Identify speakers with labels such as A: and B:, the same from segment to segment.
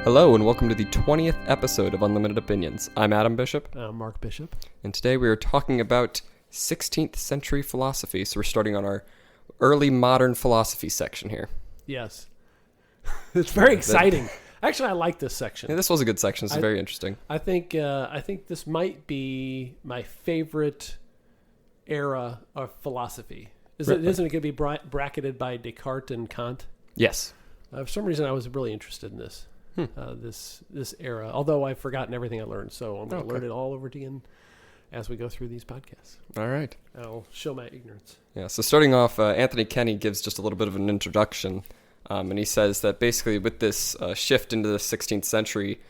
A: Hello and welcome to the 20th episode of Unlimited Opinions. I'm Adam Bishop.
B: I'm Mark Bishop.
A: And today we are talking about 16th-century philosophy. So we're starting on our early modern philosophy section here.
B: Yes. It's very exciting. Actually, I like this section.
A: Yeah, this was a good section. It's very interesting.
B: I think this might be my favorite era of philosophy. Isn't it going to be bracketed by Descartes and Kant?
A: Yes.
B: For some reason, I was really interested in this. This era, although I've forgotten everything I learned, so I'm going to learn it all over again as we go through these podcasts.
A: All right.
B: I'll show my ignorance.
A: Yeah, so starting off, Anthony Kenny gives just a little bit of an introduction, and he says that basically with this shift into the 16th century,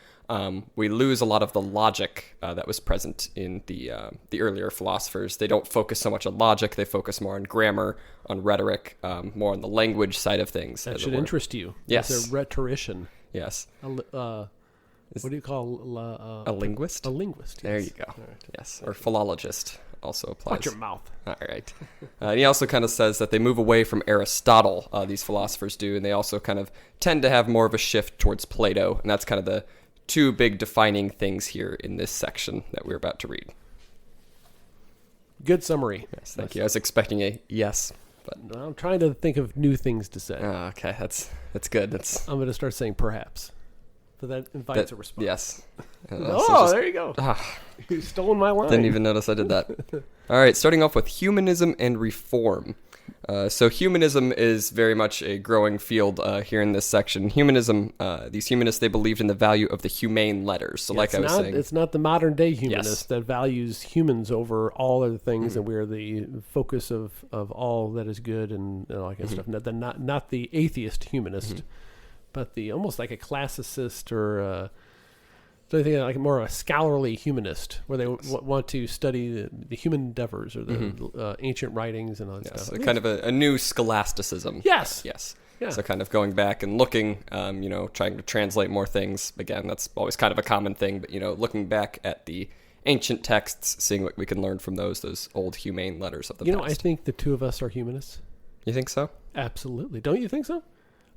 A: we lose a lot of the logic that was present in the earlier philosophers. They don't focus so much on logic, they focus more on grammar, on rhetoric, more on the language side of things.
B: That should interest you.
A: Yes.
B: As a rhetorician.
A: Yes.
B: What do you call
A: a linguist?
B: A linguist. Yes.
A: There you go.
B: Right.
A: Yes. Or philologist also applies.
B: Watch your mouth.
A: All right. And he also kind of says that they move away from Aristotle, these philosophers do, and they also kind of tend to have more of a shift towards Plato, and that's kind of the two big defining things here in this section that we're about to read.
B: Good summary.
A: Yes, thank you. I was expecting a yes. But
B: I'm trying to think of new things to say.
A: Okay, that's good. I'm
B: going to start saying perhaps. So that invites a response.
A: Yes.
B: There you go. You stole my line.
A: Didn't even notice I did that. All right, starting off with humanism and reform. So humanism is very much a growing field here in this section. Humanism, these humanists, they believed in the value of the humane letters. So like I was saying.
B: It's not the modern day humanist that values humans over all other things, and we're the focus of all that is good and all that kind of stuff. Not the atheist humanist, but the almost like a classicist or so I think like more a scholarly humanist, where they want to study the human endeavors or the ancient writings and all that stuff.
A: So kind of a new scholasticism.
B: Yes.
A: Yeah. So kind of going back and looking, trying to translate more things. Again, that's always kind of a common thing, but, looking back at the ancient texts, seeing what we can learn from those old humane letters of the past.
B: I think the two of us are humanists.
A: You think so?
B: Absolutely. Don't you think so?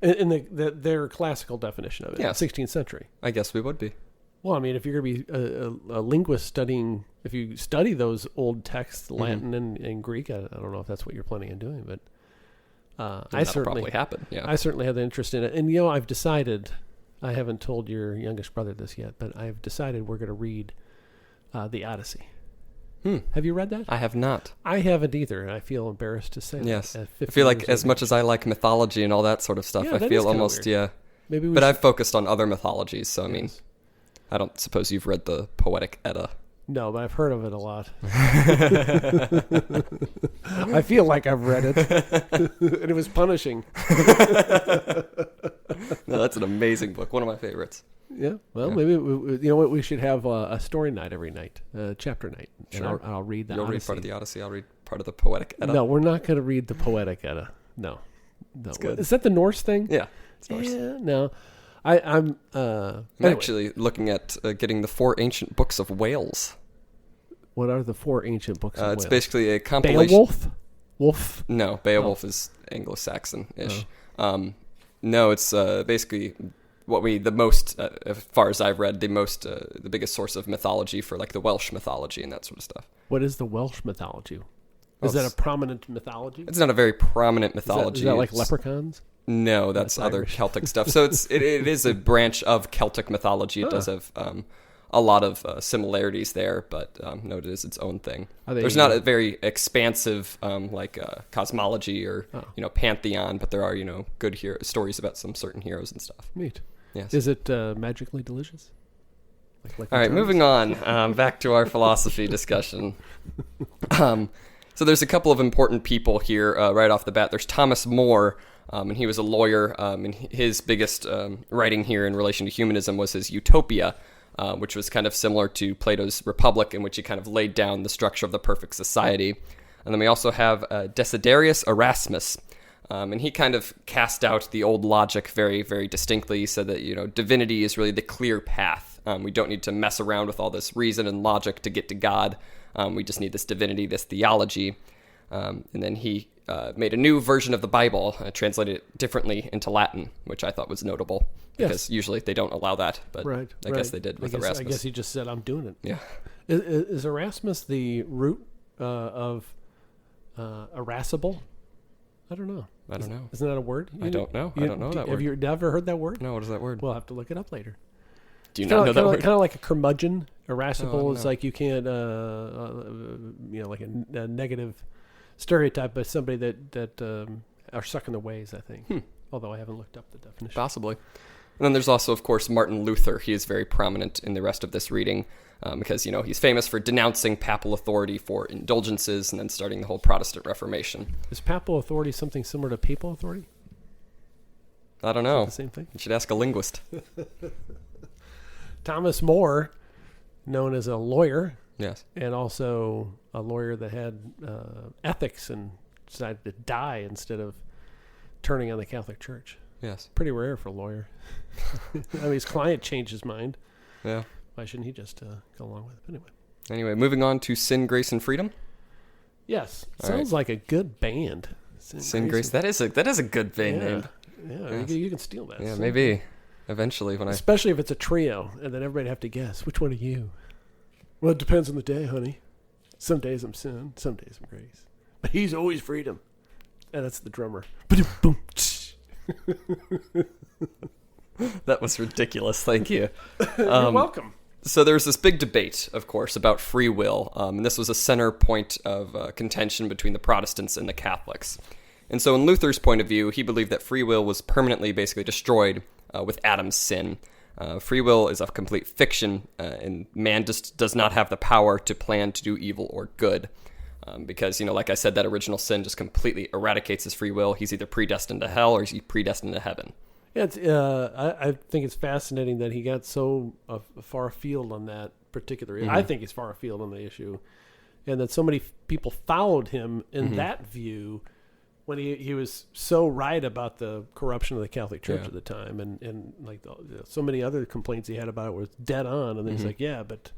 B: In their classical definition of it,
A: yeah.
B: 16th century.
A: I guess we would be.
B: Well, I mean, if you're going to be a linguist if you study those old texts, Latin and Greek, I don't know if that's what you're planning on doing, but
A: that'll probably happen. Yeah,
B: I certainly have the interest in it. And, I've decided, I haven't told your youngest brother this yet, but I've decided we're going to read the Odyssey. Have you read that?
A: I have not.
B: I haven't either, and I feel embarrassed to say
A: yes.
B: that.
A: I feel like as much as I like mythology and all that sort of stuff, I feel almost,
B: weird.
A: But I've focused on other mythologies, so I mean... I don't suppose you've read the Poetic Edda.
B: No, but I've heard of it a lot. I feel like I've read it. And it was punishing.
A: No, that's an amazing book. One of my favorites.
B: Yeah. Well, maybe, we should have a story night every night, chapter night.
A: Sure.
B: And I'll read the
A: You'll
B: Odyssey.
A: read part of the Odyssey. I'll read part of the Poetic Edda.
B: No, we're not going to read the Poetic Edda. No.
A: That's good.
B: Is that the Norse thing?
A: Yeah. It's Norse.
B: Yeah, no. I'm
A: actually looking at getting the 4 ancient books of Wales.
B: What are the 4 ancient books of Wales?
A: It's basically a compilation.
B: Beowulf? Wolf?
A: No, Beowulf is Anglo-Saxon-ish. No, it's basically the most, as far as I've read, the biggest source of mythology for like the Welsh mythology and that sort of stuff.
B: What is the Welsh mythology? Is that a prominent mythology?
A: It's not a very prominent mythology.
B: Is that like leprechauns?
A: No, that's other Irish. Celtic stuff. So it is a branch of Celtic mythology. It does have a lot of similarities there, but no, it is its own thing. There's not a very expansive cosmology or pantheon, but there are good stories about some certain heroes and stuff.
B: Neat.
A: Yes.
B: Is it magically delicious? Like
A: all right, moving on. Back to our philosophy discussion. So there's a couple of important people here right off the bat. There's Thomas More. And he was a lawyer, and his biggest writing here in relation to humanism was his Utopia, which was kind of similar to Plato's Republic, in which he kind of laid down the structure of the perfect society. And then we also have Desiderius Erasmus, and he kind of cast out the old logic very, very distinctly. He said that, divinity is really the clear path. We don't need to mess around with all this reason and logic to get to God. We just need this divinity, this theology. And then he made a new version of the Bible, translated it differently into Latin, which I thought was notable because usually they don't allow that, but I guess they did with Erasmus.
B: I guess he just said, I'm doing it.
A: Yeah.
B: Is Erasmus the root of irascible? I don't know. Isn't that a word?
A: I don't know. I don't know that word.
B: Have you never heard that word?
A: No, what is that word?
B: We'll have to look it up later.
A: Do you not know that word?
B: Kind of like a curmudgeon. Irascible is like you can't, like a negative stereotype, but somebody that are stuck in their ways, I think. Although I haven't looked up the definition.
A: Possibly. And then there's also, of course, Martin Luther. He is very prominent in the rest of this reading because, he's famous for denouncing papal authority for indulgences and then starting the whole Protestant Reformation.
B: Is papal authority something similar to papal authority?
A: I don't know.
B: The same thing?
A: You should ask a linguist.
B: Thomas More, known as a lawyer.
A: Yes.
B: And also a lawyer that had ethics and decided to die instead of turning on the Catholic Church.
A: Yes.
B: Pretty rare for a lawyer. I mean, his client changed his mind.
A: Yeah.
B: Why shouldn't he just go along with it?
A: Anyway, moving on to Sin, Grace, and Freedom.
B: Yes. Sounds like a good band.
A: Sin, Grace. That is a good band name.
B: Yeah, yes. You can steal that.
A: Yeah, maybe. Eventually,
B: especially if it's a trio, and then everybody have to guess, which one are you? Well, it depends on the day, honey. Some days I'm sin, some days I'm grace. But he's always freedom. And that's the drummer. Boom.
A: That was ridiculous. Thank you.
B: You're welcome.
A: So there was this big debate, of course, about free will. And this was a center point of contention between the Protestants and the Catholics. And so in Luther's point of view, he believed that free will was permanently basically destroyed with Adam's sin. Free will is a complete fiction, and man just does not have the power to plan to do evil or good. Because, like I said, that original sin just completely eradicates his free will. He's either predestined to hell or he's predestined to heaven. Yeah,
B: I think it's fascinating that he got so far afield on that particular issue. I think he's far afield on the issue. And that so many people followed him in that view when he was so right about the corruption of the Catholic Church at the time. And like so many other complaints he had about it was dead on. And then he's like, but...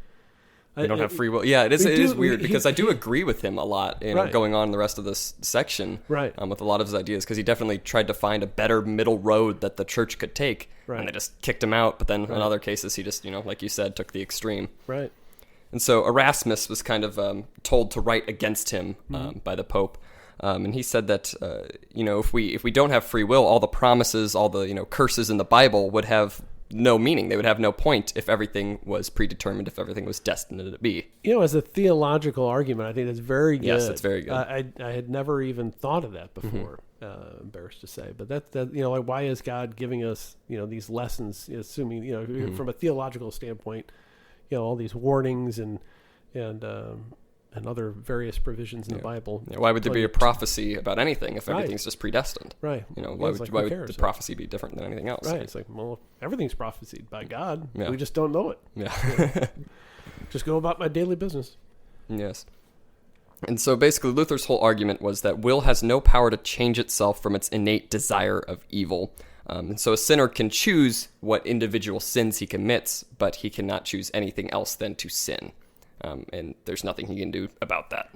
A: We don't have free will. Yeah, it is weird because I do agree with him a lot, going on in the rest of this section, with a lot of his ideas, because he definitely tried to find a better middle road that the church could take, and they just kicked him out. But then in other cases, he just, like you said, took the extreme.
B: Right.
A: And so Erasmus was kind of told to write against him by the Pope. And he said that, if we don't have free will, all the promises, all the, curses in the Bible would have no meaning. They would have no point if everything was predetermined, if everything was destined to be.
B: As a theological argument, I think that's very good.
A: Yes, it's very good.
B: I had never even thought of that before, embarrassed to say. But that like, why is God giving us, these lessons, assuming, from a theological standpoint, all these warnings and other various provisions in the Bible.
A: Yeah, why would there be a prophecy about anything if everything's just predestined?
B: Right.
A: Why would the prophecy be different than anything else?
B: Right. It's like, well, everything's prophesied by God.
A: Yeah.
B: We just don't know it.
A: Yeah.
B: Just go about my daily business.
A: Yes. And so basically Luther's whole argument was that will has no power to change itself from its innate desire of evil. And so a sinner can choose what individual sins he commits, but he cannot choose anything else than to sin. And there's nothing he can do about that.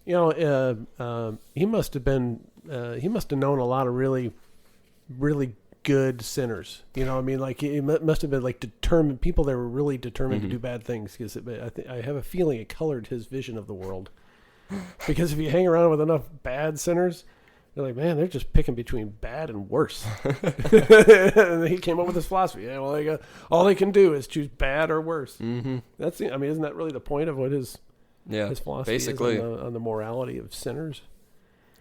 B: He must have known a lot of really, really good sinners. Like he must have been like determined people that were really determined to do bad things. Because I have a feeling it colored his vision of the world. Because if you hang around with enough bad sinners, you're like, man, they're just picking between bad and worse. And he came up with this philosophy. Yeah, well, all they can do is choose bad or worse. Mm-hmm. Isn't that really the point of what his philosophy
A: basically
B: is on the morality of sinners?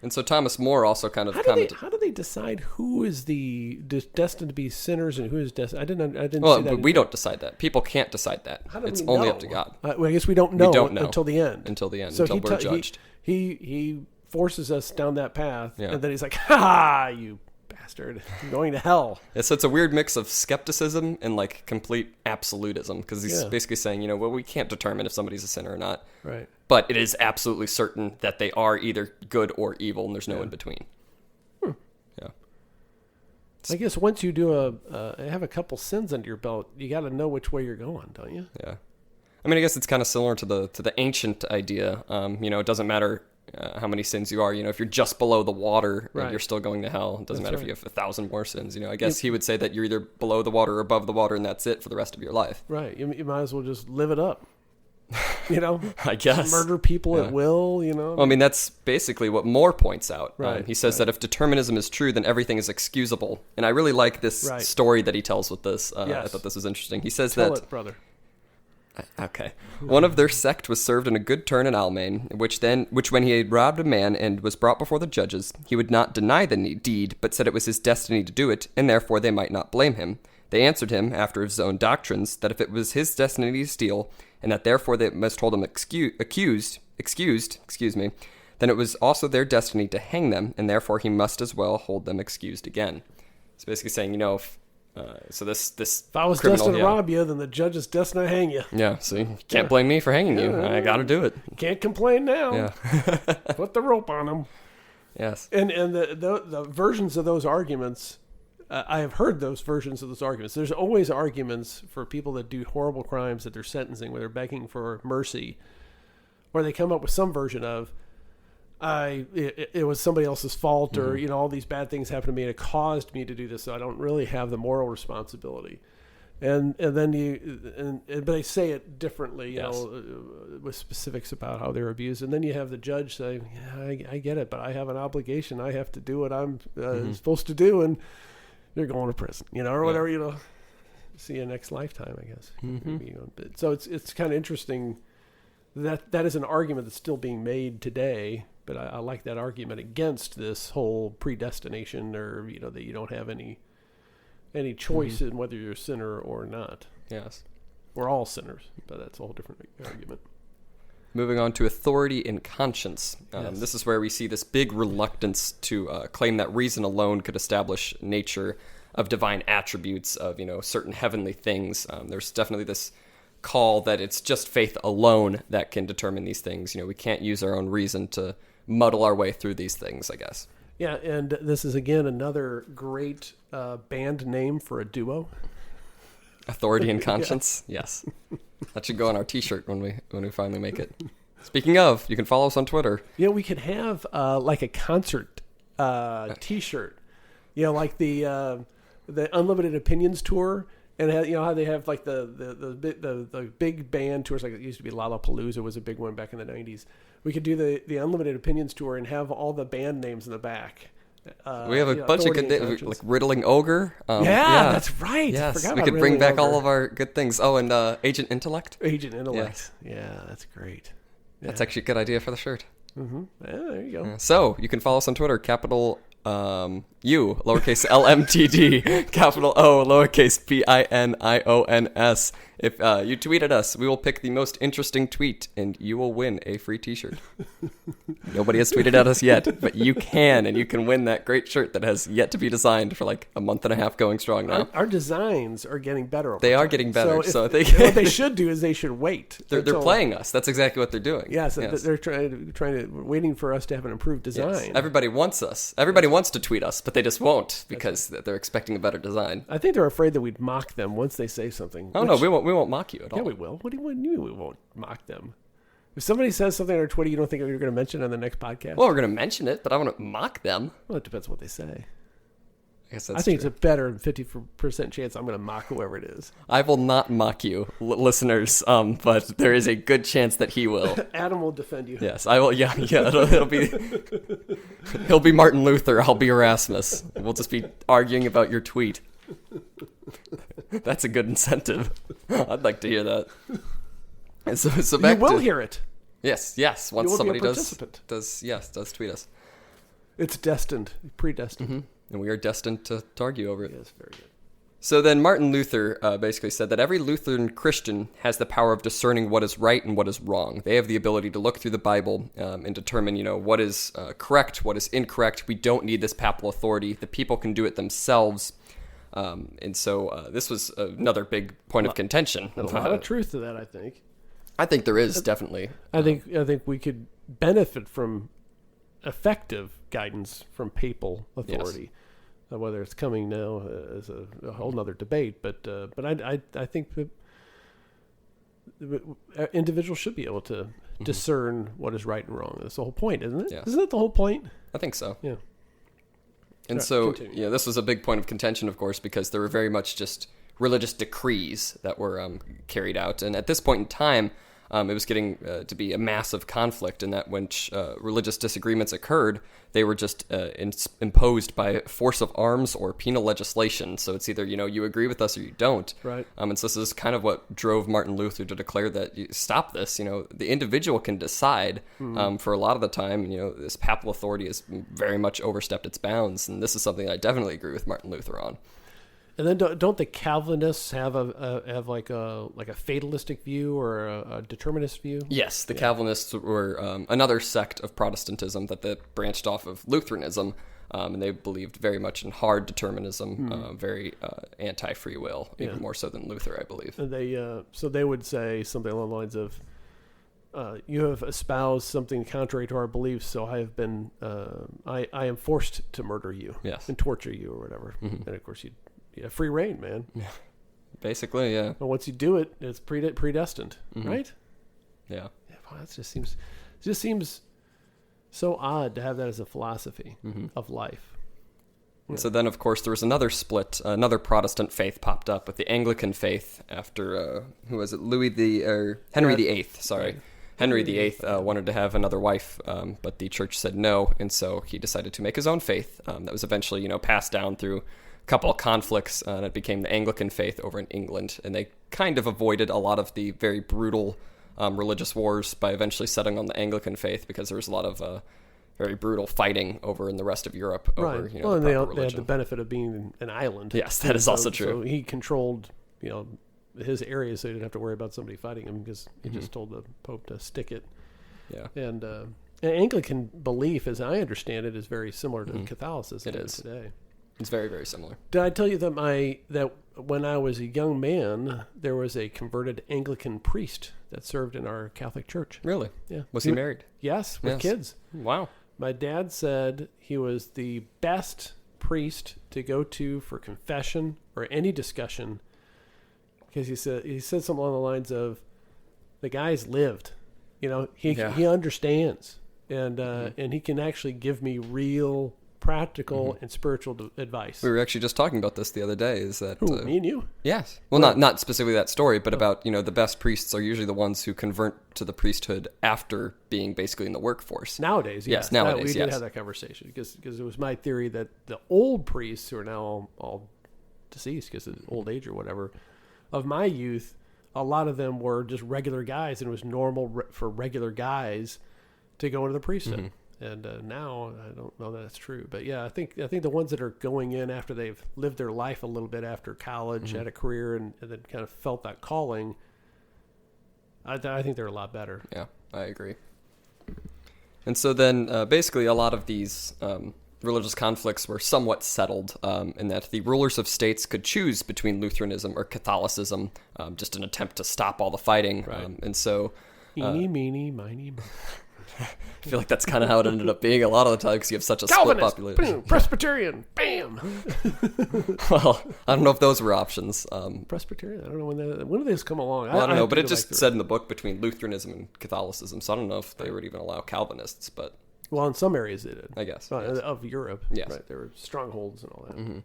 A: And so Thomas More also kind of
B: commented. How do they decide who is destined to be sinners and who is destined? I didn't.
A: Well,
B: see that
A: we don't decide that. People can't decide that. It's only up to God.
B: Well, I guess we don't know until the end.
A: Until the end,
B: so
A: until we're judged.
B: He forces us down that path, and then he's like, "Ha, you bastard, you're going to hell."
A: Yeah, so it's a weird mix of skepticism and like complete absolutism, because he's basically saying, we can't determine if somebody's a sinner or not.
B: Right.
A: But it is absolutely certain that they are either good or evil, and there's no in between. Yeah.
B: I guess once you do have a couple sins under your belt, you got to know which way you're going, don't you?
A: Yeah. I mean, I guess it's kind of similar to the ancient idea. It doesn't matter how many sins you are. If you're just below the water,
B: Right.
A: you're still going to hell. It doesn't
B: That's
A: matter
B: right.
A: if you have 1,000 more sins. I guess he would say that you're either below the water or above the water, and that's it for the rest of your life.
B: Right. You might as well just live it up.
A: I guess.
B: Murder people at will,
A: Well, I mean, that's basically what Moore points out.
B: Right,
A: He says that if determinism is true, then everything is excusable. And I really like this story that he tells with this. I thought this was interesting. He says
B: Tell it, brother.
A: Okay. One of their sect was served in a good turn in Almain, which when he had robbed a man and was brought before the judges, he would not deny the deed, but said it was his destiny to do it, and therefore they might not blame him. They answered him, after his own doctrines, that if it was his destiny to steal, and that therefore they must hold him excused, then it was also their destiny to hang them, and therefore he must as well hold them excused again. It's basically saying, if I
B: was destined to rob you, then the judge is destined to hang you.
A: Yeah, so you can't blame me for hanging you. I got to do it.
B: Can't complain now.
A: Yeah.
B: Put the rope on him.
A: Yes.
B: And the versions of those arguments, I have heard those versions of those arguments. There's always arguments for people that do horrible crimes that they're sentencing, where they're begging for mercy, where they come up with some version of, it was somebody else's fault, or all these bad things happened to me and it caused me to do this, so I don't really have the moral responsibility. And then but they say it differently, with specifics about how they're abused. And then you have the judge say, "Yeah, I get it, but I have an obligation. I have to do what I'm supposed to do, and you're going to prison, or whatever. See you next lifetime, I guess." So it's kind of interesting that is an argument that's still being made today. But I like that argument against this whole predestination, or that you don't have any choice in whether you're a sinner or not.
A: Yes.
B: We're all sinners, but that's a whole different argument.
A: Moving on to authority and conscience.
B: Yes.
A: This is where we see this big reluctance to claim that reason alone could establish nature of divine attributes, of certain heavenly things. There's definitely this call that it's just faith alone that can determine these things. We can't use our own reason to muddle our way through these things, I guess.
B: Yeah, and this is, again, another great band name for a duo.
A: Authority and conscience? Yes. That should go on our T-shirt when we finally make it. Speaking of, you can follow us on Twitter.
B: We could have like a concert T-shirt. Like the Unlimited Opinions tour, and how they have like the big band tours, like it used to be Lollapalooza was a big one back in the 90s. We could do the Unlimited Opinions tour and have all the band names in the back.
A: We have a bunch of good names, like Riddling Ogre.
B: That's right.
A: Yes, we could bring back all of our good things. Oh, and Agent Intellect.
B: Agent Intellect. Yes. Yeah, that's great. Yeah.
A: That's actually a good idea for the shirt.
B: Mm-hmm. Yeah, there you go.
A: So you can follow us on Twitter, capital U, lowercase LMTD, capital O, lowercase PINIONS. If you tweet at us, we will pick the most interesting tweet, and you will win a free T-shirt. Nobody has tweeted at us yet, but you can, and you can win that great shirt that has yet to be designed for like a month and a half going strong now.
B: Our designs are getting better.
A: They are getting better. So
B: what they should do is they should wait.
A: They're playing us. That's exactly what they're doing.
B: Yes, they're waiting for us to have an improved design.
A: Yes. Everybody wants us. Everybody wants to tweet us, but they just won't because they're expecting a better design.
B: I think they're afraid that we'd mock them once they say something.
A: Oh, no, we won't mock you at all.
B: Yeah, we will. What do you mean we won't mock them? If somebody says something on Twitter you don't think you're going to mention on the next podcast?
A: Well, we're going to mention it, but I want to mock them.
B: Well, it depends on what they say.
A: I guess that's
B: I think
A: true.
B: it's a better 50% chance I'm going to mock whoever it is.
A: I will not mock you, listeners, but there is a good chance that he will.
B: Adam will defend you.
A: Yes, I will. Yeah, it'll be. He'll be Martin Luther. I'll be Erasmus. We'll just be arguing about your tweet. That's a good incentive. I'd like to hear that. And so back
B: you will hear it.
A: Yes. Once somebody does tweet us.
B: It's destined, predestined.
A: Mm-hmm. And we are destined to argue over it.
B: Yes, very good.
A: So then Martin Luther basically said that every Lutheran Christian has the power of discerning what is right and what is wrong. They have the ability to look through the Bible and determine, what is correct, what is incorrect. We don't need this papal authority. The people can do it themselves. And so this was another big point of contention.
B: A lot of truth to that, I think.
A: I think there is, definitely.
B: I think we could benefit from effective guidance from papal authority. Yes. Whether it's coming now is a whole nother debate, but I think that individuals should be able to discern what is right and wrong. That's the whole point, isn't it?
A: Yeah.
B: Isn't that the whole point?
A: I think so.
B: Yeah.
A: And so, this was a big point of contention, of course, because there were very much just religious decrees that were carried out. And at this point in time, it was getting to be a massive conflict in that when religious disagreements occurred, they were just imposed by force of arms or penal legislation. So it's either, you agree with us or you don't.
B: Right.
A: And so this is kind of what drove Martin Luther to declare that stop this. The individual can decide. For a lot of the time, this papal authority has very much overstepped its bounds. And this is something I definitely agree with Martin Luther on.
B: And then don't the Calvinists have like a fatalistic view or a determinist view?
A: Yes, the Calvinists were another sect of Protestantism that branched off of Lutheranism, and they believed very much in hard determinism, very anti-free will, even more so than Luther, I believe.
B: And they would say something along the lines of, "You have espoused something contrary to our beliefs, so I have been I am forced to murder you, and torture you, or whatever." And of course you have free reign, man.
A: Yeah. Basically, yeah.
B: But once you do it, it's predestined, right?
A: Yeah.
B: Wow, that just seems so odd to have that as a philosophy of life.
A: And so then, of course, there was another split. Another Protestant faith popped up with the Anglican faith after who was it? Henry VIII. Sorry.
B: Right.
A: Henry VIII wanted to have another wife, but the church said no, and so he decided to make his own faith. That was eventually, passed down through couple of conflicts, and it became the Anglican faith over in England, and they kind of avoided a lot of the very brutal religious wars by eventually settling on the Anglican faith, because there was a lot of very brutal fighting over in the rest of Europe over
B: right.
A: the
B: and
A: proper
B: they had the benefit of being an island.
A: Yes, that is also true.
B: So he controlled his area, so he didn't have to worry about somebody fighting him, because he just told the Pope to stick it.
A: Yeah.
B: And Anglican belief, as I understand it, is very similar to Catholicism today.
A: It's very, very similar.
B: Did I tell you that when I was a young man, there was a converted Anglican priest that served in our Catholic Church?
A: Really?
B: Yeah.
A: Was he married?
B: Yes, with kids.
A: Wow.
B: My dad said he was the best priest to go to for confession or any discussion, because he said something along the lines of, the guy's lived. He understands, and he can actually give me real practical and spiritual advice.
A: We were actually just talking about this the other day. Is that
B: me and you?
A: Yes. Well, not specifically that story, but about the best priests are usually the ones who convert to the priesthood after being basically in the workforce.
B: Nowadays, yes.
A: Nowadays,
B: we did have that conversation, because it was my theory that the old priests, who are now all deceased because of old age or whatever, of my youth, a lot of them were just regular guys, and it was normal for regular guys to go into the priesthood. And now I don't know that that's true, but yeah, I think the ones that are going in after they've lived their life a little bit after college, had a career, and then kind of felt that calling, I think they're a lot better.
A: Yeah, I agree. And so then, basically, a lot of these religious conflicts were somewhat settled, in that the rulers of states could choose between Lutheranism or Catholicism, just an attempt to stop all the fighting.
B: Right.
A: And so,
B: eeny, meeny, miny, moe.
A: I feel like that's kind of how it ended up being a lot of the time, because you have such a
B: Calvinist,
A: split population.
B: Boom, Presbyterian, bam.
A: Well, I don't know if those were options.
B: Presbyterian, I don't know when did those come along.
A: Well, I don't know, but it just said in the book between Lutheranism and Catholicism, so I don't know if they would even allow Calvinists, but...
B: Well, in some areas they did.
A: I guess.
B: Yes. Of Europe.
A: Yes.
B: Right, there were strongholds and all that.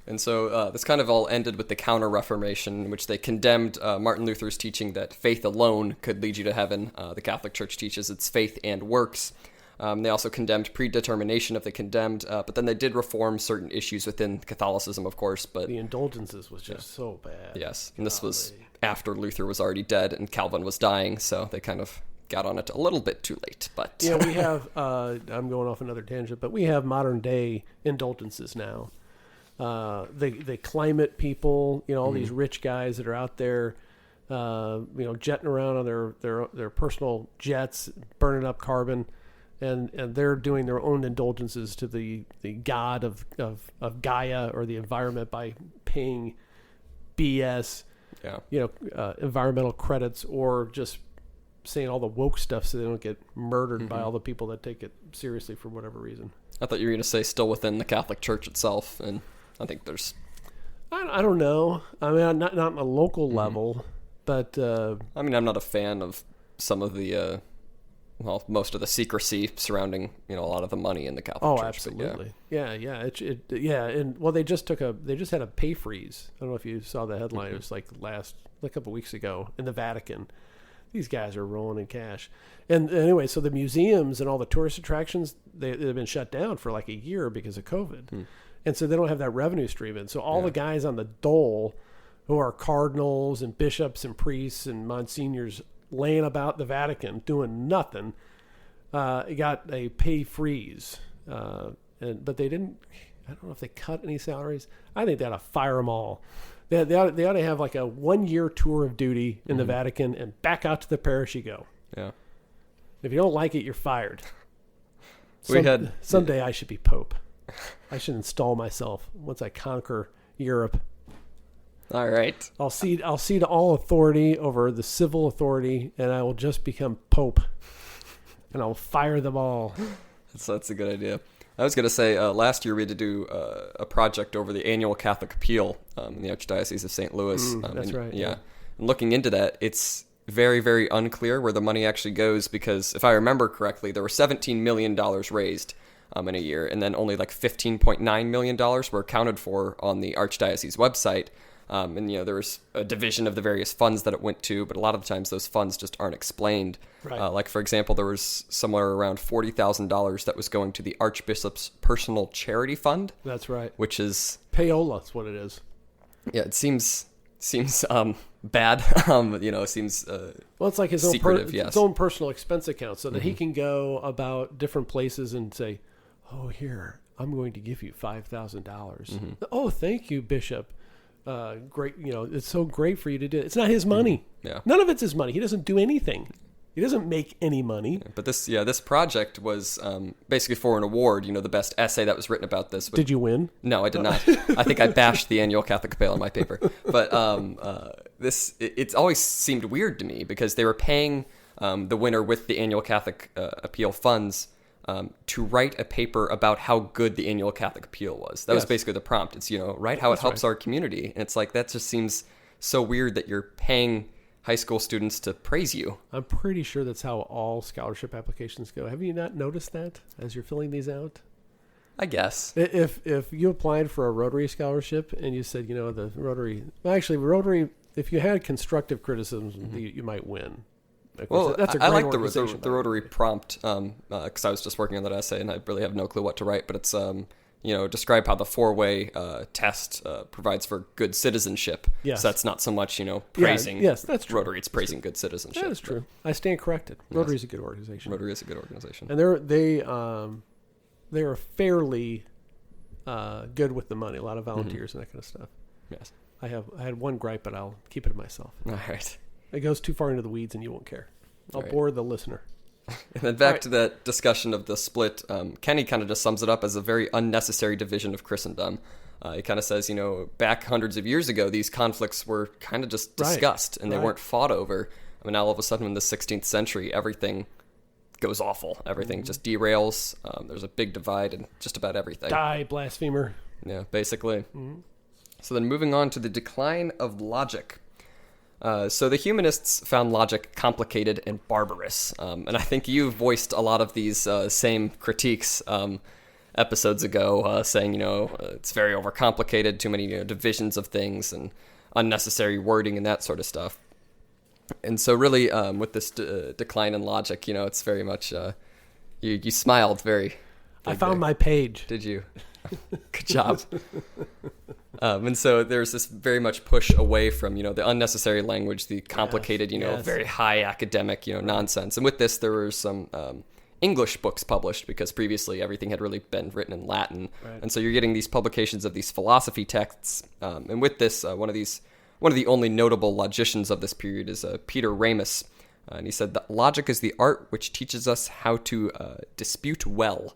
A: And so this kind of all ended with the Counter-Reformation, in which they condemned Martin Luther's teaching that faith alone could lead you to heaven. The Catholic Church teaches it's faith and works. They also condemned predetermination of the condemned, but then they did reform certain issues within Catholicism, of course. But
B: the indulgences was just so bad.
A: Yes, and this was after Luther was already dead and Calvin was dying, so they kind of got on it a little bit too late. But
B: yeah, we have, I'm going off another tangent, but we have modern day indulgences now. The climate people, all these rich guys that are out there, jetting around on their personal jets, burning up carbon, and they're doing their own indulgences to the god of Gaia or the environment by paying BS, environmental credits, or just saying all the woke stuff so they don't get murdered by all the people that take it seriously for whatever reason.
A: I thought you were going to say still within the Catholic Church itself, and I think there's...
B: I don't know. I mean, not on a local level, But
A: I mean, I'm not a fan of some of the most of the secrecy surrounding a lot of the money in the Catholic Church.
B: Absolutely. Yeah. And well, they just had a pay freeze. I don't know if you saw the headline. It was like a couple of weeks ago in the Vatican. These guys are rolling in cash. And anyway, so the museums and all the tourist attractions, they've been shut down for like a year because of COVID. And so they don't have that revenue stream in. So all the guys on the dole who are cardinals and bishops and priests and monsignors laying about the Vatican doing nothing, got a pay freeze. But they didn't, I don't know if they cut any salaries. I think they ought to fire them all. They ought to have like a 1-year tour of duty in the Vatican, and back out to the parish you go.
A: Yeah.
B: If you don't like it, you're fired. Someday I should be Pope. I should install myself once I conquer Europe.
A: All right.
B: I'll cede all authority over the civil authority, and I will just become Pope, and I'll fire them all.
A: That's a good idea. I was going to say, last year we had to do a project over the annual Catholic Appeal in the Archdiocese of St. Louis.
B: That's right.
A: Yeah. And looking into that, it's very, very unclear where the money actually goes because, if I remember correctly, there were $17 million raised in a year, and then only like $15.9 million were accounted for on the Archdiocese website. And there was a division of the various funds that it went to, but a lot of the times those funds just aren't explained.
B: Right.
A: Like, for example, there was somewhere around $40,000 that was going to the Archbishop's personal charity fund.
B: That's right.
A: Which is...
B: payola, that's what it is.
A: Yeah, it seems bad. It seems
B: well, it's like his
A: secretive,
B: his own personal expense account, so that he can go about different places and say, "Oh, here, I'm going to give you $5,000. Oh, thank you, Bishop. Great, it's so great for you to do it. It's not his money.
A: Yeah.
B: None of it's his money. He doesn't do anything. He doesn't make any money.
A: But this project was basically for an award. The best essay that was written about this.
B: Did you win?
A: No, I did not. I think I bashed the annual Catholic Appeal in my paper. But it's always seemed weird to me because they were paying the winner with the annual Catholic Appeal funds to write a paper about how good the annual Catholic Appeal was. That was basically the prompt. It's, write how it helps our community. And it's like, that just seems so weird that you're paying high school students to praise you.
B: I'm pretty sure that's how all scholarship applications go. Have you not noticed that as you're filling these out?
A: I guess.
B: If you applied for a Rotary scholarship and you said, the Rotary, if you had constructive criticism, you might win.
A: Well, that's a great I like the Rotary prompt because I was just working on that essay and I really have no clue what to write, but it's describe how the 4-way test provides for good citizenship.
B: Yes.
A: So that's not so much praising
B: yes, that's true.
A: Rotary, it's praising good citizenship.
B: That is true. I stand corrected. Rotary is a good organization.
A: Rotary is a good organization.
B: And they are fairly good with the money, a lot of volunteers and that kind of stuff.
A: Yes.
B: I had one gripe, but I'll keep it to myself.
A: All right.
B: It goes too far into the weeds and you won't care. I'll bore the listener.
A: And then back to that discussion of the split, Kenny kind of just sums it up as a very unnecessary division of Christendom. He kind of says, back hundreds of years ago, these conflicts were kind of just discussed and they weren't fought over. I mean, now all of a sudden in the 16th century, everything goes awful. Everything just derails. There's a big divide in just about everything.
B: Die, blasphemer.
A: Yeah, basically. So then moving on to the decline of logic. So the humanists found logic complicated and barbarous. And I think you voiced a lot of these same critiques episodes ago, saying, it's very overcomplicated, too many divisions of things and unnecessary wording and that sort of stuff. And so really with this decline in logic, it's very much, you smiled very...
B: I found my page.
A: Did you? Good job. And so there's this very much push away from, the unnecessary language, the complicated, very high academic, nonsense. And with this, there were some English books published because previously everything had really been written in Latin. Right. And so you're getting these publications of these philosophy texts. And with this, one of the only notable logicians of this period is Peter Ramus. And he said that logic is the art which teaches us how to dispute well.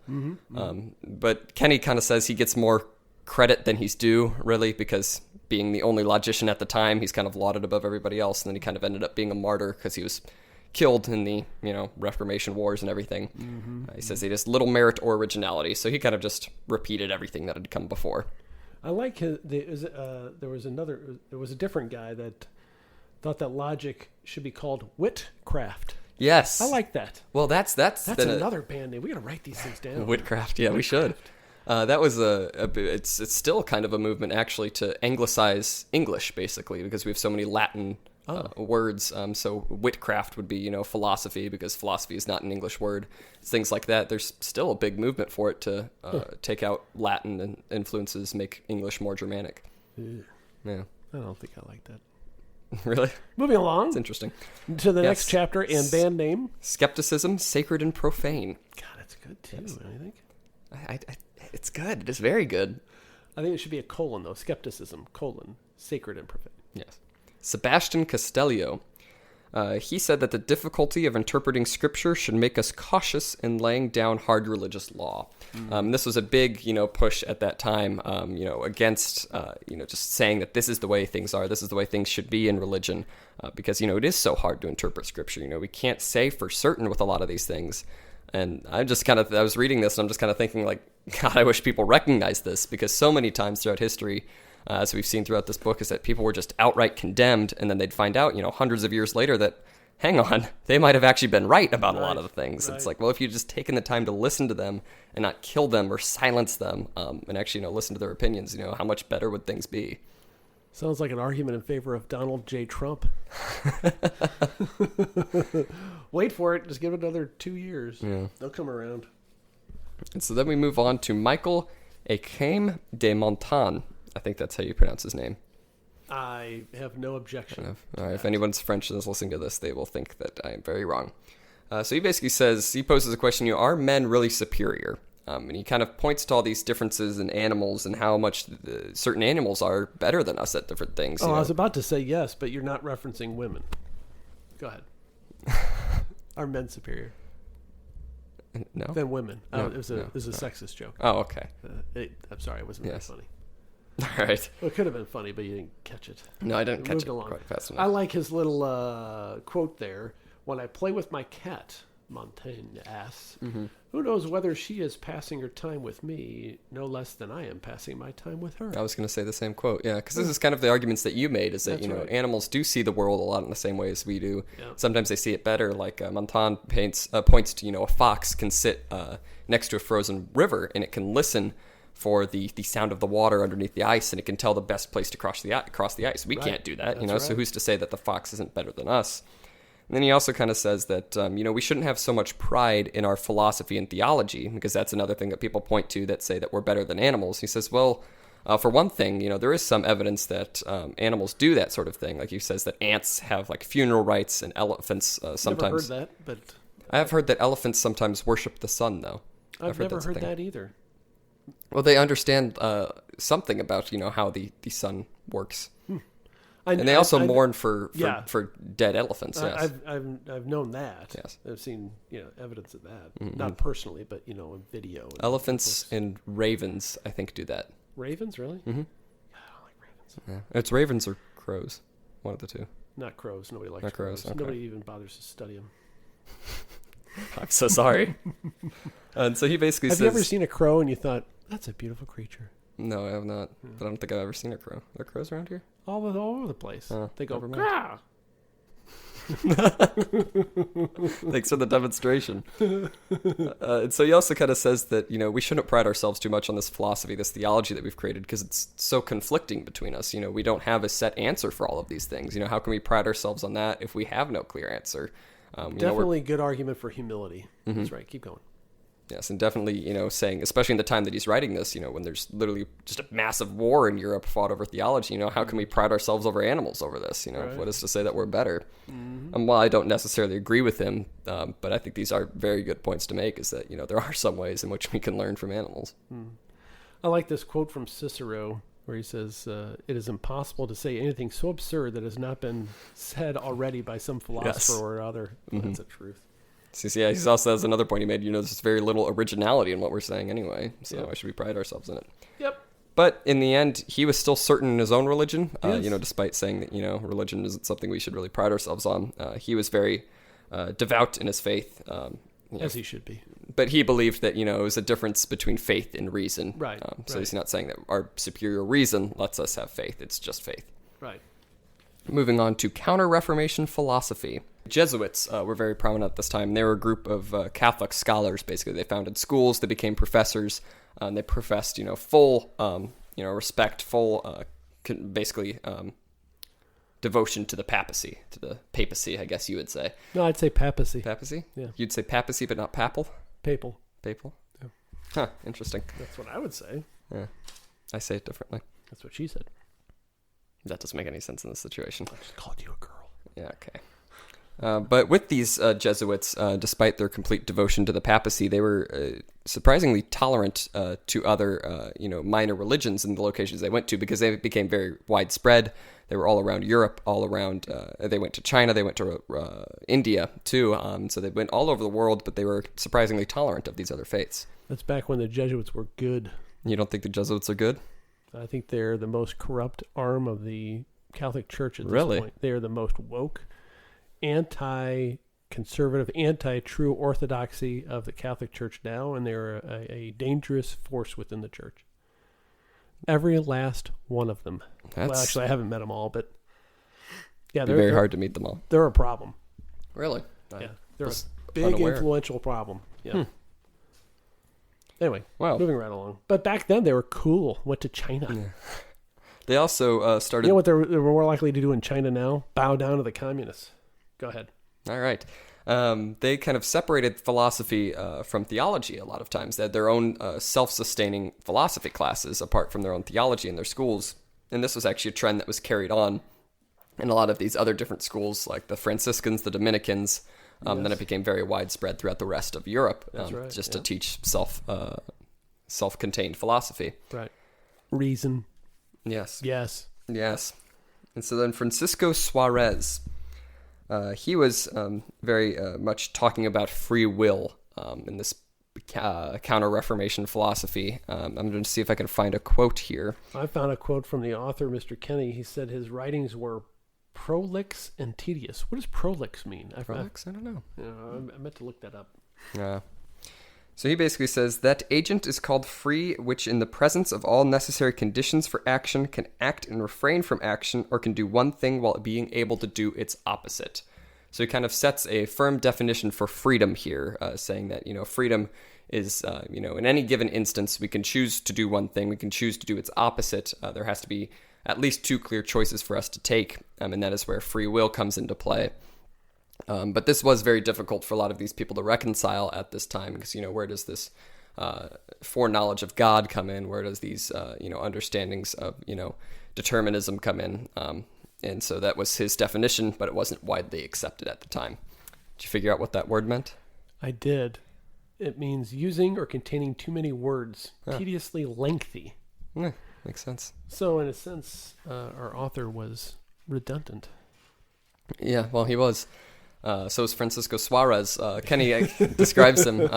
A: But Kenny kind of says he gets more credit than he's due, really, because being the only logician at the time, he's kind of lauded above everybody else. And then he kind of ended up being a martyr because he was killed in the Reformation Wars and everything. He says he has little merit or originality. So he kind of just repeated everything that had come before.
B: I like there was a different guy that thought that logic should be called witcraft.
A: Yes.
B: I like that.
A: Well, that's
B: another band name. We got to write these things down.
A: Witchcraft, yeah, we should. That was it's still kind of a movement actually to anglicize English, basically, because we have so many Latin words. So witchcraft would be, philosophy, because philosophy is not an English word. It's things like that. There's still a big movement for it to take out Latin and influences, make English more Germanic. Yeah.
B: I don't think I like that.
A: Really?
B: Moving along.
A: It's interesting.
B: To the next chapter and band name.
A: Skepticism, Sacred and Profane.
B: God, that's good too,
A: Yes.
B: I think.
A: It's good. It is very good.
B: I think it should be a colon, though. Skepticism, sacred and profane.
A: Yes. Sebastian Castellio. He said that the difficulty of interpreting Scripture should make us cautious in laying down hard religious law. This was a big, push at that time, against, just saying that this is the way things are, this is the way things should be in religion, because, it is so hard to interpret Scripture. We can't say for certain with a lot of these things. And I was reading this and I'm just kind of thinking like, God, I wish people recognize this, because so many times throughout history, as we've seen throughout this book, is that people were just outright condemned, and then they'd find out, hundreds of years later that, hang on, they might have actually been right about a lot of the things. Right. It's like, well, if you'd just taken the time to listen to them and not kill them or silence them, and actually, listen to their opinions, how much better would things be?
B: Sounds like an argument in favor of Donald J. Trump. Wait for it. Just give it another 2 years. Yeah. They'll come around.
A: And so then we move on to Michael Eckham de Montagne. I think that's how you pronounce his name.
B: I have no objection.
A: All right, if anyone's French and is listening to this, they will think that I am very wrong. So he basically says, he poses a question, are men really superior? And he kind of points to all these differences in animals and how much certain animals are better than us at different things.
B: I was about to say yes, but you're not referencing women. Go ahead. Are men superior?
A: No.
B: Than women.
A: No,
B: it was a sexist joke.
A: Oh, okay.
B: I'm sorry, it wasn't very funny.
A: All right.
B: Well, it could have been funny, but you didn't catch it.
A: No, I didn't catch it quite fast enough.
B: I like his little quote there. When I play with my cat, Montaigne asks, who knows whether she is passing her time with me no less than I am passing my time with her.
A: I was going to say the same quote, yeah, because this is kind of the arguments that you made, is that, right. Animals do see the world a lot in the same way as we do. Yeah. Sometimes they see it better, like Montaigne points to, a fox can sit next to a frozen river, and it can listen for the sound of the water underneath the ice, and it can tell the best place to cross the ice. We can't do that,
B: Right.
A: So who's to say that the fox isn't better than us? And then he also kind of says that, we shouldn't have so much pride in our philosophy and theology, because that's another thing that people point to that say that we're better than animals. He says, well, for one thing, there is some evidence that animals do that sort of thing. Like he says that ants have like funeral rites, and elephants sometimes.
B: Never heard that, but
A: I have heard that elephants sometimes worship the sun, though.
B: I've never heard that either.
A: Well, they understand something about how the sun works. And they also mourn for dead elephants. Yes.
B: I've known that.
A: Yes.
B: I've seen evidence of that. Mm-hmm. Not personally, but in video. And
A: elephants and ravens, I think, do that.
B: Ravens, really?
A: Mm-hmm.
B: God, I don't like ravens.
A: Yeah. It's ravens or crows, one of the two.
B: Not crows. Nobody likes
A: Not crows. Okay.
B: Nobody even bothers to study them.
A: I'm so sorry. And so he basically says,
B: have you ever seen a crow and you thought, that's a beautiful creature?
A: No, I have not. But I don't think I've ever seen a crow. Are there crows around here?
B: All over the place. They go,
A: Grah! Thanks for the demonstration. And so he also kind of says that, we shouldn't pride ourselves too much on this philosophy, this theology that we've created, because it's so conflicting between us. We don't have a set answer for all of these things. How can we pride ourselves on that if we have no clear answer?
B: Definitely a good argument for humility. Mm-hmm. That's right. Keep going.
A: Yes, and definitely, saying, especially in the time that he's writing this, when there's literally just a massive war in Europe fought over theology, how can we pride ourselves over animals over this?
B: Right.
A: What is to say that we're better? Mm-hmm. And while I don't necessarily agree with him, but I think these are very good points to make, is that, there are some ways in which we can learn from animals.
B: I like this quote from Cicero, where he says, it is impossible to say anything so absurd that has not been said already by some philosopher or other. Mm-hmm. That's the truth.
A: So, yeah, he also has another point he made, there's very little originality in what we're saying anyway, so I should be pride ourselves in it.
B: Yep.
A: But in the end, he was still certain in his own religion, despite saying that, religion isn't something we should really pride ourselves on. He was very devout in his faith.
B: As he should be.
A: But he believed that, it was a difference between faith and reason.
B: Right.
A: So he's not saying that our superior reason lets us have faith. It's just faith.
B: Right.
A: Moving on to Counter-Reformation philosophy. Jesuits were very prominent at this time. They were a group of Catholic scholars, basically. They founded schools, they became professors, and they professed, full, respect, full, basically, devotion to the papacy, I guess you would say.
B: No, I'd say papacy.
A: Papacy?
B: Yeah.
A: You'd say papacy, but not papal?
B: Papal.
A: Papal?
B: Yeah.
A: Huh, interesting.
B: That's what I would say.
A: Yeah, I say it differently.
B: That's what she said.
A: That doesn't make any sense in this situation.
B: I just called you a girl.
A: Yeah, okay. But with these Jesuits, despite their complete devotion to the papacy, they were surprisingly tolerant to other, minor religions in the locations they went to, because they became very widespread. They were all around Europe, all around. They went to China, they went to India too. So they went all over the world, but they were surprisingly tolerant of these other faiths.
B: That's back when the Jesuits were good.
A: You don't think the Jesuits are good?
B: I think they're the most corrupt arm of the Catholic Church at this
A: Really?
B: point. They are the most woke, anti-conservative, anti-true orthodoxy of the Catholic Church now, and they're a dangerous force within the church. Every last one of them. Well, actually, I haven't met them all, but yeah,
A: they're very hard to meet them all.
B: They're a problem.
A: Really?
B: Yeah, they're a big influential problem. Yeah. Anyway, moving right along. But back then, they were cool. Went to China. Yeah.
A: They also started...
B: You know what they were more likely to do in China now? Bow down to the communists. Go ahead.
A: All right. They kind of separated philosophy from theology a lot of times. They had their own self-sustaining philosophy classes apart from their own theology in their schools. And this was actually a trend that was carried on in a lot of these other different schools, like the Franciscans, the Dominicans. Then it became very widespread throughout the rest of Europe, to teach self-contained philosophy.
B: Right. Reason.
A: Yes.
B: Yes.
A: Yes. And so then Francisco Suarez, he was very much talking about free will in this Counter-Reformation philosophy. I'm going to see if I can find a quote here.
B: I found a quote from the author, Mr. Kenny. He said his writings were prolix and tedious. What does prolix mean?
A: Prolix? I don't know.
B: I meant to look that up.
A: So he basically says, that agent is called free, which in the presence of all necessary conditions for action can act and refrain from action, or can do one thing while being able to do its opposite. So he kind of sets a firm definition for freedom here, saying that, freedom is, in any given instance, we can choose to do one thing, we can choose to do its opposite. There has to be at least two clear choices for us to take, and that is where free will comes into play. But this was very difficult for a lot of these people to reconcile at this time, because, where does this foreknowledge of God come in? Where does these, understandings of, determinism come in? And so that was his definition, but it wasn't widely accepted at the time. Did you figure out what that word meant?
B: I did. It means using or containing too many words, tediously lengthy.
A: Yeah, makes sense.
B: So in a sense, our author was redundant.
A: Yeah, well, he was. So is Francisco Suarez. Kenny describes him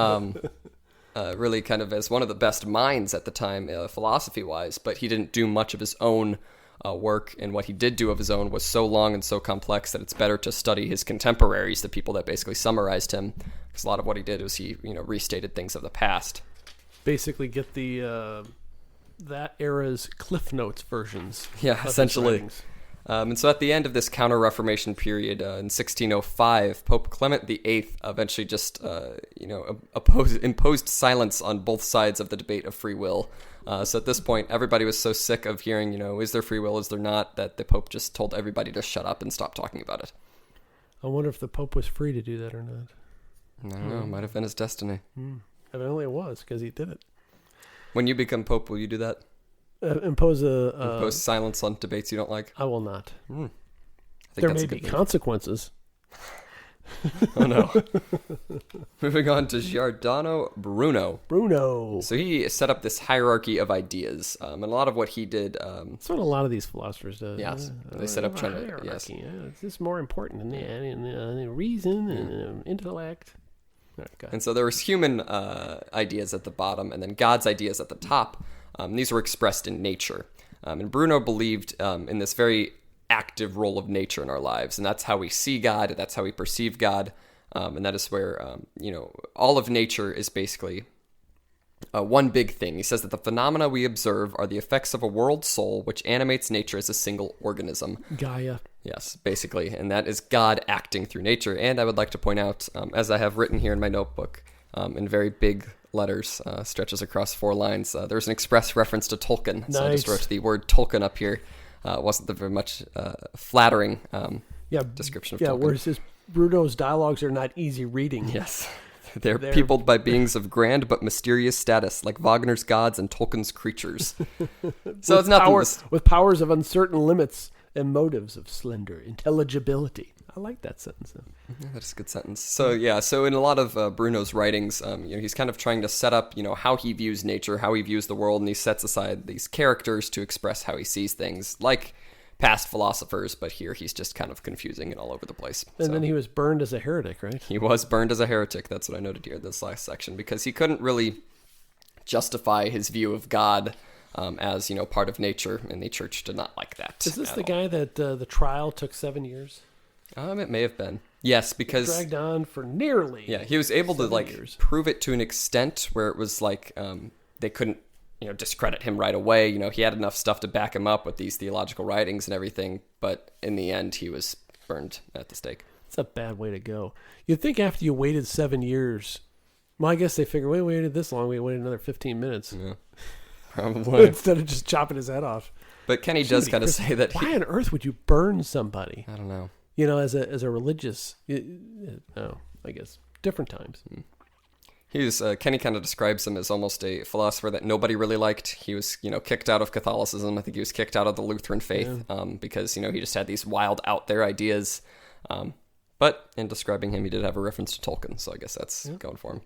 A: really kind of as one of the best minds at the time, philosophy-wise, but he didn't do much of his own work, and what he did do of his own was so long and so complex that it's better to study his contemporaries, the people that basically summarized him, because a lot of what he did was he restated things of the past.
B: Basically get the that era's Cliff Notes versions.
A: Yeah, essentially. And so at the end of this Counter-Reformation period, in 1605, Pope Clement VIII eventually just, imposed silence on both sides of the debate of free will. So at this point, everybody was so sick of hearing, is there free will, is there not, that the Pope just told everybody to shut up and stop talking about it.
B: I wonder if the Pope was free to do that or not.
A: I don't know. Might have been his destiny.
B: Evidently it was, because he did it.
A: When you become Pope, will you do that?
B: Impose
A: silence on debates you don't like?
B: I will not.
A: I think
B: there may be consequences.
A: Oh no. Moving on to Giordano Bruno. So he set up this hierarchy of ideas, and a lot of what he did.
B: That's what a lot of these philosophers do.
A: Yes, they set up trying to.
B: Yes, it's just more important than the reason and intellect. Okay.
A: And so there was human ideas at the bottom, and then God's ideas at the top. These were expressed in nature, and Bruno believed in this very active role of nature in our lives, and that's how we see God, that's how we perceive God, and that is where all of nature is basically one big thing. He says that the phenomena we observe are the effects of a world soul which animates nature as a single organism.
B: Gaia.
A: Yes, basically. And that is God acting through nature. And I would like to point out, as I have written here in my notebook, in very big letters, stretches across 4 lines, there's an express reference to Tolkien.
B: Nice.
A: So I just wrote the word Tolkien up here. Wasn't the very much flattering description of Tolkien.
B: Yeah, whereas Bruno's dialogues are not easy reading.
A: Yes. They're peopled by beings of grand but mysterious status, like Wagner's gods and Tolkien's creatures. So it's not
B: with powers of uncertain limits and motives of slender intelligibility. I like that sentence.
A: That's a good sentence. So in a lot of Bruno's writings, he's kind of trying to set up, how he views nature, how he views the world, and he sets aside these characters to express how he sees things, like past philosophers, but here he's just kind of confusing and all over the place.
B: And then he was burned as a heretic, right?
A: He was burned as a heretic. That's what I noted here in this last section, because he couldn't really justify his view of God as, part of nature, and the church did not like that.
B: Is this the guy that the trial took 7 years?
A: It may have been. Yes, because...
B: Dragged on for nearly...
A: Yeah, he was able to,
B: years.
A: prove it to an extent where it was they couldn't, discredit him right away. He had enough stuff to back him up with these theological writings and everything, but in the end, he was burned at the stake.
B: It's a bad way to go. You'd think after you waited 7 years... Well, I guess they figured, we waited this long, we waited another 15 minutes.
A: Yeah, probably.
B: Instead of just chopping his head off.
A: But Kenny does kind of say that...
B: Why on earth would you burn somebody?
A: I don't know.
B: As a religious... I guess different times.
A: Kenny kind of describes him as almost a philosopher that nobody really liked. He was, kicked out of Catholicism. I think he was kicked out of the Lutheran faith because, he just had these wild out there ideas. But in describing him, he did have a reference to Tolkien, so I guess that's going for him.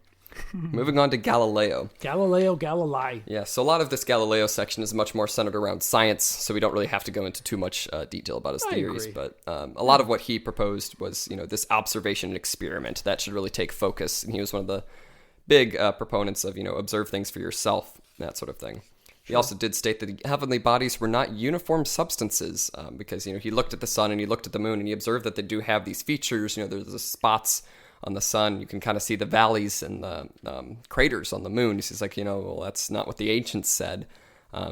A: Moving on to Galileo.
B: Galilei.
A: Yeah, so a lot of this Galileo section is much more centered around science, so we don't really have to go into too much detail about his theories.
B: Agree.
A: But a lot of what he proposed was, this observation and experiment. That should really take focus, and he was one of the big proponents of, observe things for yourself, that sort of thing. He also did state that the heavenly bodies were not uniform substances because, he looked at the sun and he looked at the moon and he observed that they do have these features. There's the spots on the sun. You can kind of see the valleys and the craters on the moon. He's like, well, that's not what the ancients said.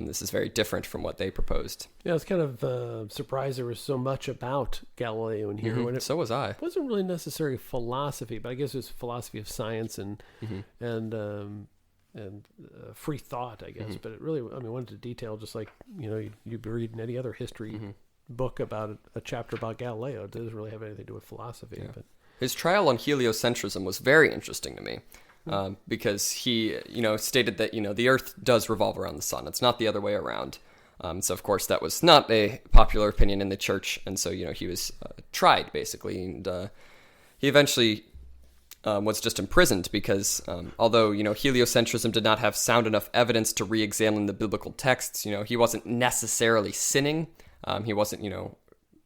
A: This is very different from what they proposed.
B: Yeah, I was kind of surprised there was so much about Galileo in here.
A: Mm-hmm. So was I.
B: It wasn't really necessarily philosophy, but I guess it was philosophy of science and free thought, I guess. But it really, went into detail, just like you'd be reading any other history book about a chapter about Galileo. It doesn't really have anything to do with philosophy.
A: Yeah.
B: But
A: his trial on heliocentrism was very interesting to me. Because he, stated that, the Earth does revolve around the sun. It's not the other way around. So, of course, that was not a popular opinion in the church. And so, he was tried, basically. And he eventually was just imprisoned because although, heliocentrism did not have sound enough evidence to re-examine the biblical texts, he wasn't necessarily sinning. He wasn't,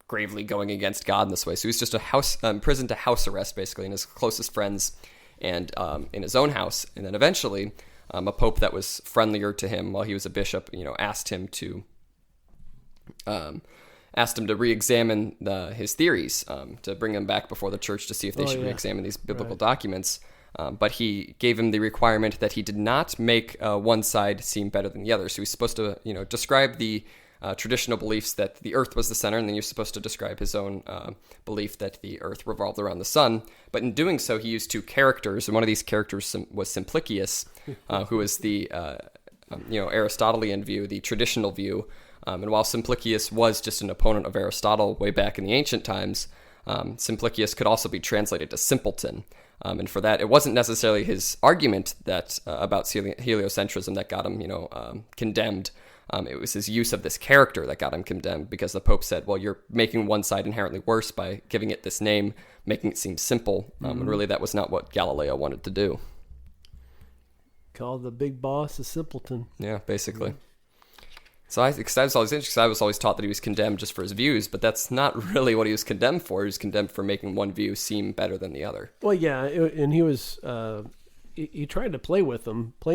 A: gravely going against God in this way. So he was just imprisoned to house arrest, basically, and his closest friends and in his own house. And then eventually, a pope that was friendlier to him while he was a bishop, asked him to re-examine his theories, to bring them back before the church to see if they should re-examine these biblical documents. But he gave him the requirement that he did not make one side seem better than the other. So he's supposed to, describe the traditional beliefs that the earth was the center, and then you're supposed to describe his own belief that the earth revolved around the sun. But in doing so, he used 2 characters, and one of these characters was Simplicius, who was the Aristotelian view, the traditional view. And while Simplicius was just an opponent of Aristotle way back in the ancient times, Simplicius could also be translated to simpleton. And for that, it wasn't necessarily his argument that about heliocentrism that got him, condemned. It was his use of this character that got him condemned, because the Pope said, well, you're making one side inherently worse by giving it this name, making it seem simple. And really, that was not what Galileo wanted to do.
B: Call the big boss a simpleton.
A: Yeah, basically. So I was always interested, because I was always taught that he was condemned just for his views, but that's not really what he was condemned for. He was condemned for making one view seem better than the other.
B: Well, yeah, and he was... He tried to play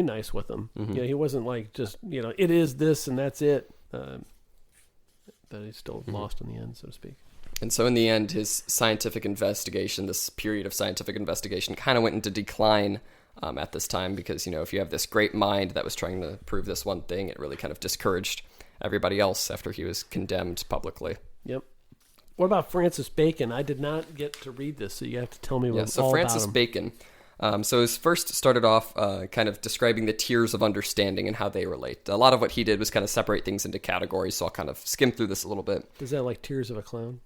B: nice with them. He wasn't like just, it is this and that's it. But he still lost in the end, so to speak.
A: And so in the end, his scientific investigation, this period of scientific investigation, kind of went into decline at this time because, if you have this great mind that was trying to prove this one thing, it really kind of discouraged everybody else after he was condemned publicly.
B: Yep. What about Francis Bacon? I did not get to read this, so you have to tell me all about him.
A: So Francis Bacon. So his first started off kind of describing the tiers of understanding and how they relate. A lot of what he did was kind of separate things into categories, so I'll kind of skim through this a little bit.
B: Is that like Tears of a Clown?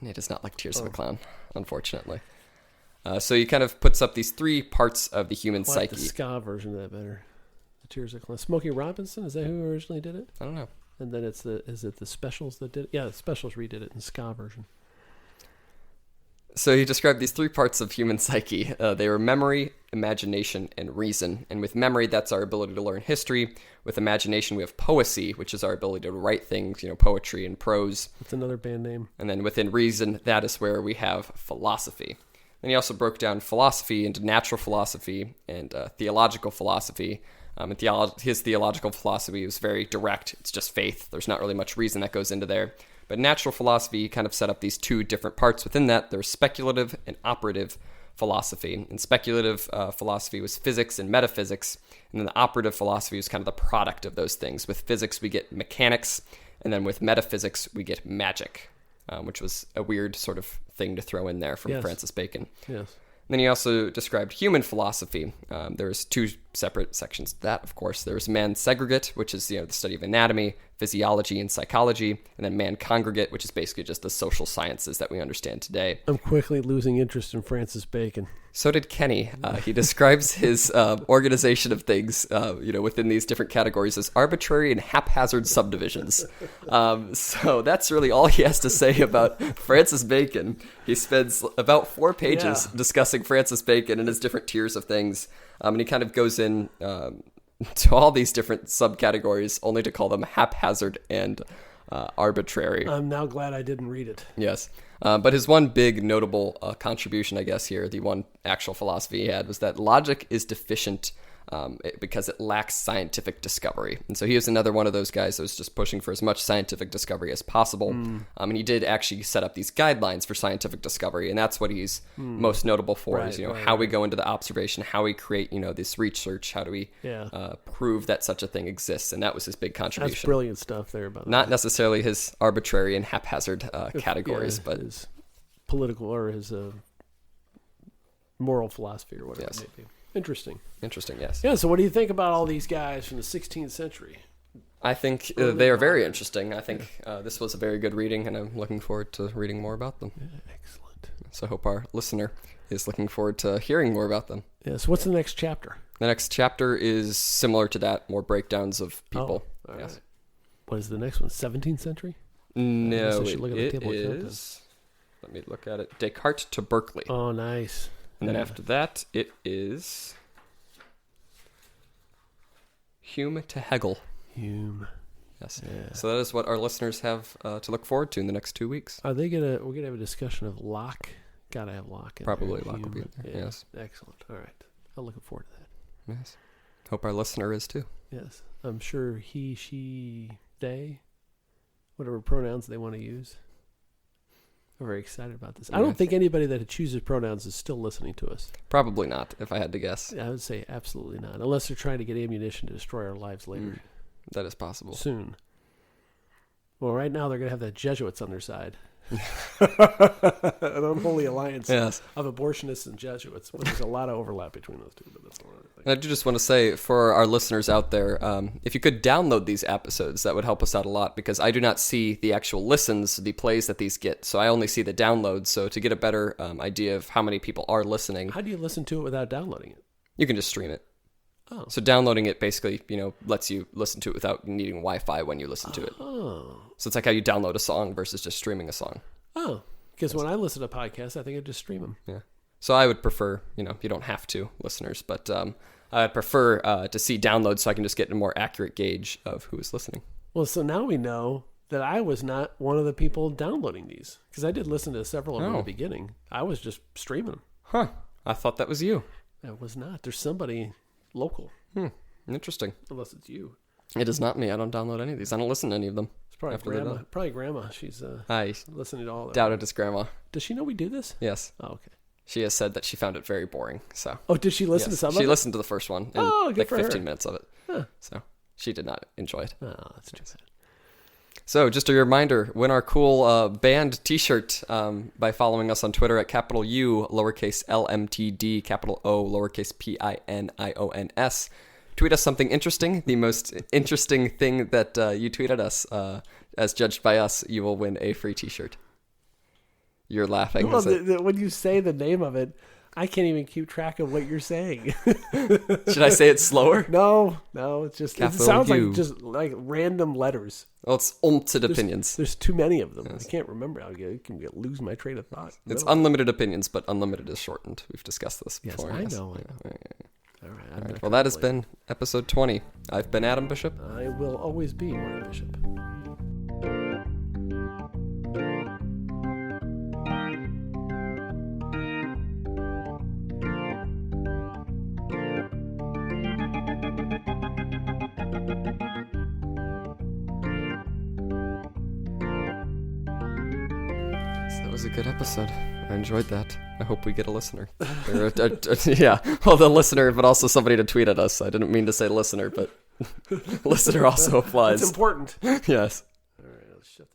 A: It is not like Tears of a Clown, unfortunately. So he kind of puts up these three parts of the human psyche. I like
B: the ska version of that better. The Tears of a Clown. Smokey Robinson, is that who originally did it?
A: I don't know.
B: And then is it the Specials that did it? Yeah, the Specials redid it in ska version.
A: So he described these three parts of human psyche. They were memory, imagination, and reason. And with memory, that's our ability to learn history. With imagination, we have poesy, which is our ability to write things, poetry and prose.
B: That's another band name.
A: And then within reason, that is where we have philosophy. Then he also broke down philosophy into natural philosophy and theological philosophy. And his theological philosophy was very direct. It's just faith. There's not really much reason that goes into there. But natural philosophy kind of set up these two different parts within that. There's speculative and operative philosophy. And speculative philosophy was physics and metaphysics. And then the operative philosophy was kind of the product of those things. With physics, we get mechanics. And then with metaphysics, we get magic, which was a weird sort of thing to throw in there from Francis Bacon.
B: Yes.
A: Then he also described human philosophy. There's two separate sections to that, of course. There's man segregate, which is the study of anatomy, physiology, and psychology, and then man congregate, which is basically just the social sciences that we understand today.
B: I'm quickly losing interest in Francis Bacon.
A: So did Kenny. He describes his organization of things, within these different categories as arbitrary and haphazard subdivisions. So that's really all he has to say about Francis Bacon. He spends about 4 pages discussing Francis Bacon and his different tiers of things. And he kind of goes in to all these different subcategories only to call them haphazard and arbitrary.
B: I'm now glad I didn't read it.
A: Yes. But his one big notable contribution, I guess here, the one actual philosophy he had, was that logic is deficient because it lacks scientific discovery. And so he was another one of those guys that was just pushing for as much scientific discovery as possible. And he did actually set up these guidelines for scientific discovery, and that's what he's most notable for, is how we go into the observation, how we create this research, how do we prove that such a thing exists, and that was his big contribution.
B: That's brilliant stuff there about
A: not necessarily his arbitrary and haphazard categories, but
B: his political or his moral philosophy or whatever it may be. Interesting, yes. Yeah, so what do you think about all these guys from the 16th century?
A: I think they are very interesting. I think this was a very good reading, and I'm looking forward to reading more about them.
B: Yeah, excellent.
A: So I hope our listener is looking forward to hearing more about them.
B: Yeah, so what's the next chapter?
A: The next chapter is similar to that, more breakdowns of people.
B: All right. What is the next one, 17th century?
A: No, it is... Let me look at it. Descartes to Berkeley.
B: Oh, nice.
A: And then after that, it is Hume to Hegel.
B: Hume.
A: Yes. Yeah. So that is what our listeners have to look forward to in the next 2 weeks.
B: Are they we're gonna have a discussion of Locke? Gotta have Locke in
A: Probably
B: there.
A: Locke will be in there.
B: Yeah.
A: Yes.
B: Excellent. All right. I'm looking forward to that.
A: Yes. Hope our listener is too.
B: Yes. I'm sure he, she, they, whatever pronouns they want to use. I'm very excited about this. I don't think anybody that chooses pronouns is still listening to us.
A: Probably not, if I had to guess.
B: I would say absolutely not, unless they're trying to get ammunition to destroy our lives later.
A: That is possible.
B: Soon. Well, right now they're going to have the Jesuits on their side. An unholy alliance of abortionists and Jesuits. Well, there's a lot of overlap between those two, but that's the one thing.
A: And I do just want to say, for our listeners out there, if you could download these episodes, that would help us out a lot, because I do not see the actual listens, the plays that these get, so I only see the downloads. So to get a better idea of how many people are listening...
B: How do you listen to it without downloading it?
A: You can just stream it.
B: Oh.
A: So downloading it basically, lets you listen to it without needing Wi-Fi when you listen to it.
B: Oh.
A: So it's like how you download a song versus just streaming a song.
B: Oh. Because when I listen to podcasts, I think I just stream them.
A: Yeah. So I would prefer, you don't have to, listeners, but I'd prefer to see downloads so I can just get a more accurate gauge of who is listening.
B: Well, so now we know that I was not one of the people downloading these, because I did listen to several of them in the beginning. I was just streaming them.
A: Huh. I thought that was you.
B: It was not. There's somebody local.
A: Interesting.
B: Unless it's you.
A: It is not me. I don't download any of these. I don't listen to any of them.
B: It's probably grandma. Probably grandma. She's
A: I
B: listening to all of
A: doubted it's grandma.
B: Does she know we do this?
A: Yes.
B: Oh, okay.
A: She has said that she found it very boring. So.
B: Oh, did she listen to some of it?
A: She listened to the first one and
B: good
A: like
B: for
A: 15
B: her.
A: minutes of it.
B: Huh.
A: So she did not enjoy it.
B: Oh, that's too sad.
A: So just a reminder, win our cool band t-shirt by following us on Twitter at capital U, lowercase LMTD, capital O, lowercase PINIONS. Tweet us something interesting. The most interesting thing that you tweeted us, as judged by us, you will win a free t-shirt. You're laughing.
B: Well, when you say the name of it, I can't even keep track of what you're saying.
A: Should I say it slower?
B: No, it's just, it sounds
A: U.
B: like just like random letters.
A: Well, it's unlimited opinions.
B: There's too many of them. Yes. I can't remember. I can lose my train of thought.
A: It's unlimited opinions, but unlimited is shortened. We've discussed this before.
B: Yes, I know.
A: Yeah.
B: All right.
A: Well, that has been episode 20. I've been Adam Bishop.
B: I will always be Martin Bishop.
A: That was a good episode. I enjoyed that. I hope we get a listener. Yeah, well, the listener, but also somebody to tweet at us. I didn't mean to say listener, but listener also applies.
B: It's important.
A: Yes.
B: All right, let's shut